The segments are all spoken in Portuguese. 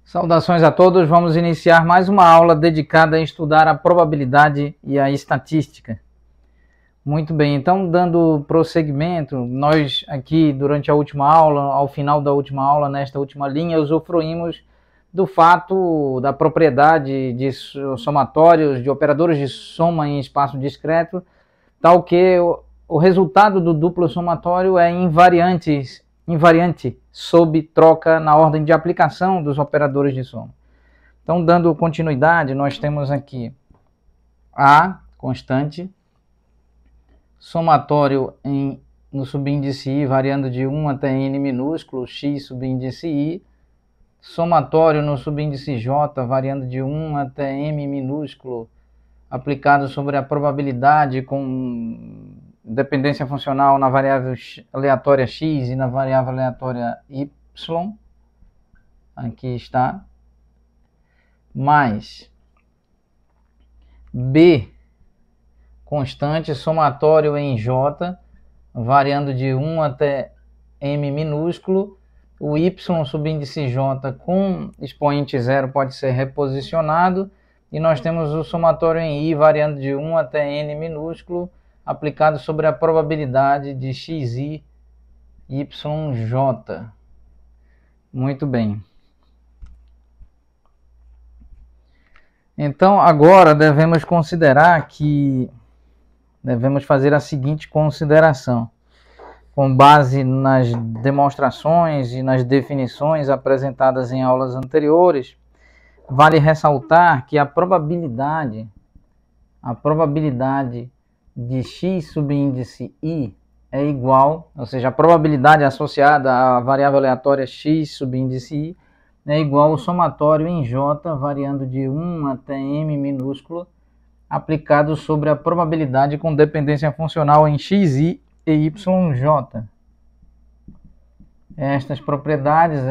Saudações a todos, vamos iniciar mais uma aula dedicada a estudar a probabilidade e a estatística. Muito bem, então dando prosseguimento, nós aqui durante a última aula, ao final da última aula, nesta última linha, usufruímos do fato da propriedade de somatórios, de operadores de soma em espaço discreto, tal que o resultado do duplo somatório é invariante sob troca na ordem de aplicação dos operadores de soma. Então, dando continuidade, nós temos aqui A, constante, somatório no subíndice I, variando de 1 até n minúsculo, x subíndice I, somatório no subíndice J, variando de 1 até m minúsculo, aplicado sobre a probabilidade com dependência funcional na variável aleatória x e na variável aleatória y, aqui está, mais B, constante, somatório em J, variando de 1 até m minúsculo, o y subíndice J com expoente zero pode ser reposicionado, e nós temos o somatório em I, variando de 1 até n minúsculo, aplicado sobre a probabilidade de xi, yj. Muito bem. Então, agora devemos fazer a seguinte consideração. Com base nas demonstrações e nas definições apresentadas em aulas anteriores, vale ressaltar que a probabilidade de x subíndice I é igual, ou seja, a probabilidade associada à variável aleatória x subíndice I é igual ao somatório em J, variando de 1 até m minúsculo, aplicado sobre a probabilidade com dependência funcional em xi e yj. Estas propriedades,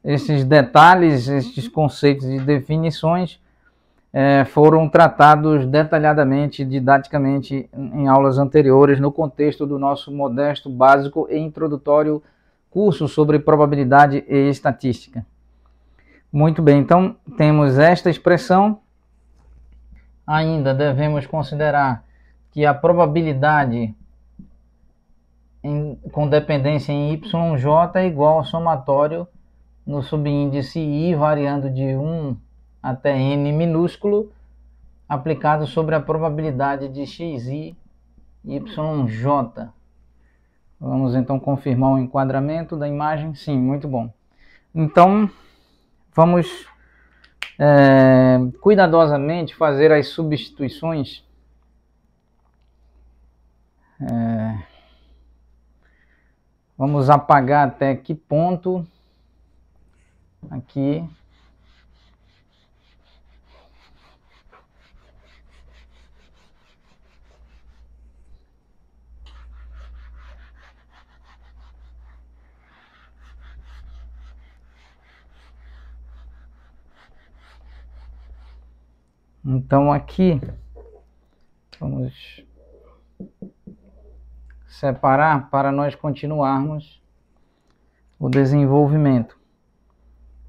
esses detalhes, estes conceitos e definições foram tratados detalhadamente, didaticamente, em aulas anteriores, no contexto do nosso modesto, básico e introdutório curso sobre probabilidade e estatística. Muito bem, então temos esta expressão. Ainda devemos considerar que a probabilidade com dependência em yj é igual ao somatório no subíndice I, variando de 1 até n minúsculo, aplicado sobre a probabilidade de xi, yj. Vamos então confirmar o enquadramento da imagem. Sim, muito bom. Então, vamos cuidadosamente fazer as substituições. Vamos apagar até que ponto aqui. Então aqui vamos separar para nós continuarmos o desenvolvimento.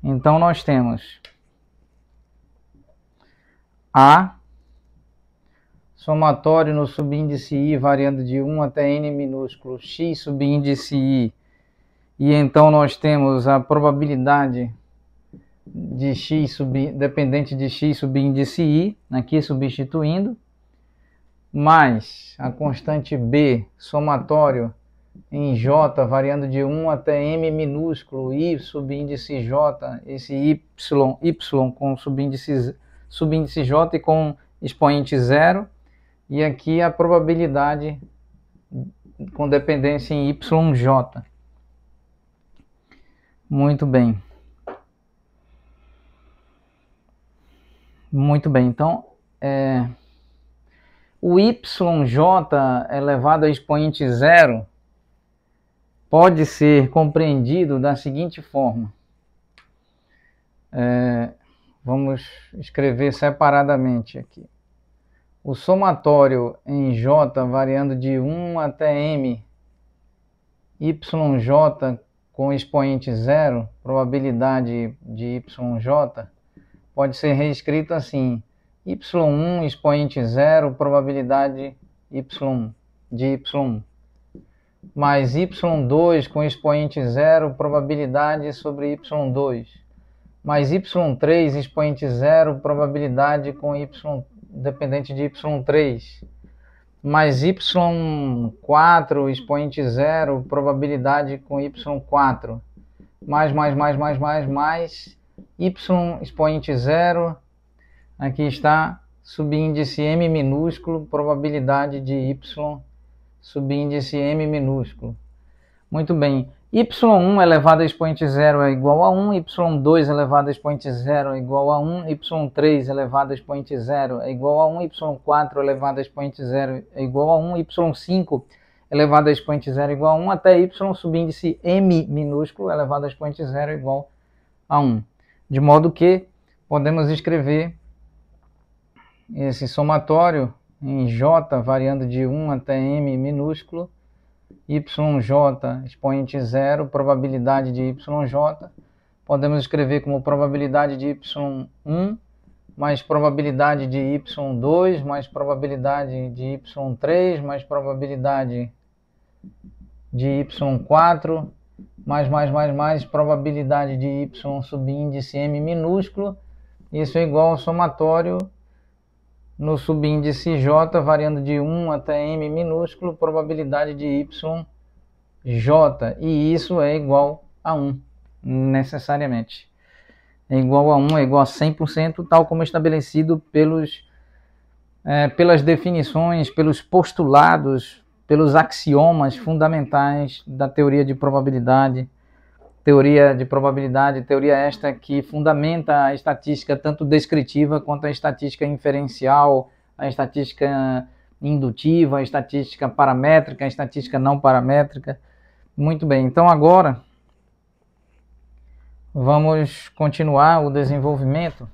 Então nós temos A, somatório no subíndice I, variando de 1 até n minúsculo, x subíndice I, e então nós temos a probabilidade de x dependente de x subíndice I, aqui substituindo, mais a constante B, somatório em J, variando de 1 até m minúsculo, I subíndice J, esse y com subíndice J e com expoente zero, e aqui a probabilidade com dependência em yj. Muito bem. Muito bem, então o yj elevado a expoente zero pode ser compreendido da seguinte forma. Vamos escrever separadamente aqui. O somatório em J, variando de 1 até m, yj com expoente 0, probabilidade de YJ, pode ser reescrito assim: Y1 expoente 0, probabilidade de Y1, mais Y2 com expoente 0, probabilidade sobre Y2, mais Y3 expoente 0, probabilidade com Y dependente de Y3, mais Y4 expoente 0, probabilidade com Y4, mais Y expoente 0, aqui está, subíndice M minúsculo, probabilidade de Y, subíndice M minúsculo. Muito bem, Y1 elevado a expoente 0 é igual a 1, Y2 elevado a expoente 0 é igual a 1, Y3 elevado a expoente 0 é igual a 1, Y4 elevado a expoente 0 é igual a 1, Y5 elevado a expoente 0 é igual a 1, até Y subíndice M minúsculo elevado a expoente 0 é igual a 1. De modo que podemos escrever esse somatório em J variando de 1 até M minúsculo, YJ expoente 0, probabilidade de YJ, podemos escrever como probabilidade de Y1 mais probabilidade de Y2 mais probabilidade de Y3 mais probabilidade de Y4 mais probabilidade de Y subíndice M minúsculo. Isso é igual ao somatório no subíndice J variando de 1 até M minúsculo, probabilidade de YJ, e isso é igual a 1, necessariamente. É igual a 1, é igual a 100%, tal como estabelecido pelas definições, pelos postulados, pelos axiomas fundamentais da teoria de probabilidade. Teoria esta que fundamenta a estatística tanto descritiva quanto a estatística inferencial, a estatística indutiva, a estatística paramétrica, a estatística não paramétrica. Muito bem, então agora vamos continuar o desenvolvimento.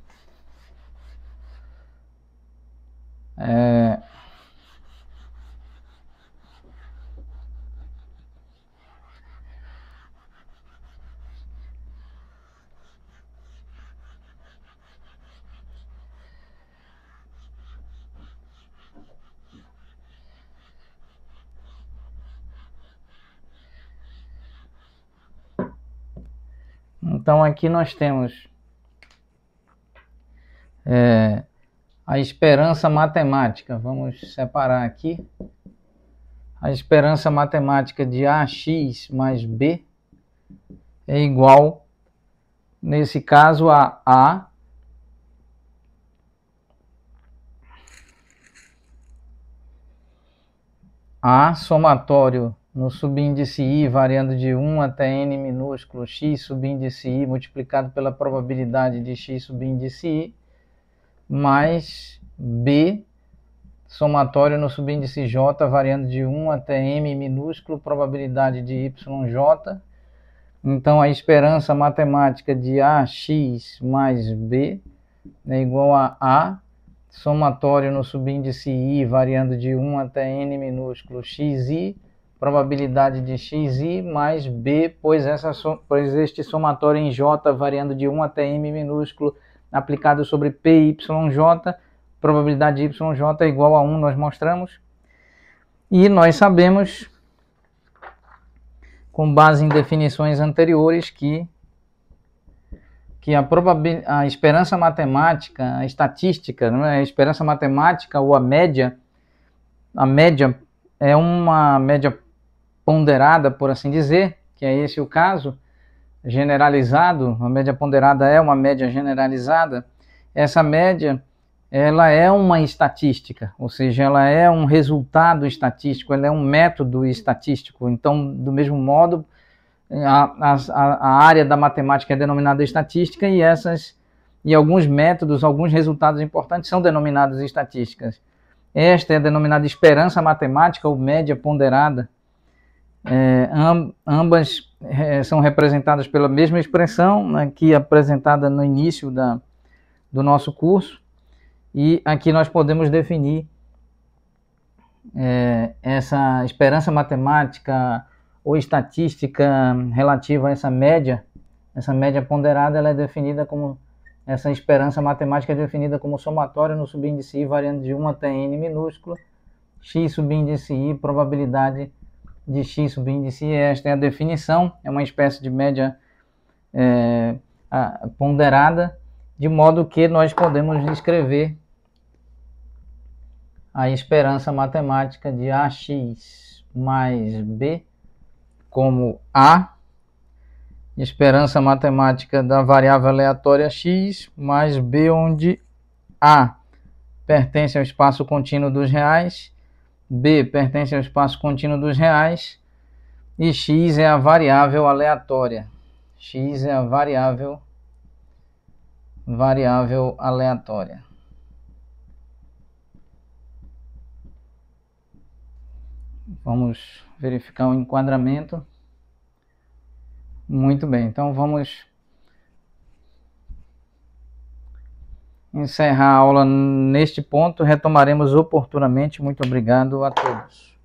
Então aqui nós temos a esperança matemática. Vamos separar aqui. A esperança matemática de AX mais B é igual, nesse caso, a A somatório no subíndice I variando de 1 até n minúsculo x subíndice I multiplicado pela probabilidade de x subíndice I, mais B somatório no subíndice J variando de 1 até m minúsculo probabilidade de YJ. Então a esperança matemática de AX mais B é igual a somatório no subíndice I variando de 1 até n minúsculo xi, probabilidade de xi, mais B, pois este somatório em J variando de 1 até m minúsculo aplicado sobre PYJ, probabilidade de YJ é igual a 1, nós mostramos. E nós sabemos, com base em definições anteriores, que a esperança matemática, a estatística, não é? A esperança matemática ou a média é uma média ponderada, por assim dizer, que é esse o caso, generalizado. A média ponderada é uma média generalizada. Essa média, ela é uma estatística, ou seja, ela é um resultado estatístico, ela é um método estatístico. Então, do mesmo modo, a área da matemática é denominada estatística e alguns métodos, alguns resultados importantes são denominados estatísticas. Esta é denominada esperança matemática ou média ponderada. Ambas são representadas pela mesma expressão, aqui apresentada no início do nosso curso, e aqui nós podemos definir essa esperança matemática ou estatística relativa a essa média ponderada, ela é definida como, essa esperança matemática é definida como somatório no subíndice I variando de 1 até n minúsculo, x subíndice I, probabilidade de x subíndice I. Esta é a definição, é uma espécie de média ponderada, de modo que nós podemos descrever a esperança matemática de AX mais B como A, esperança matemática da variável aleatória X mais B, onde A pertence ao espaço contínuo dos reais, B pertence ao espaço contínuo dos reais e X é a variável aleatória. X é a variável aleatória. Vamos verificar o enquadramento. Muito bem, então vamos encerrar a aula neste ponto. Retomaremos oportunamente. Muito obrigado a todos.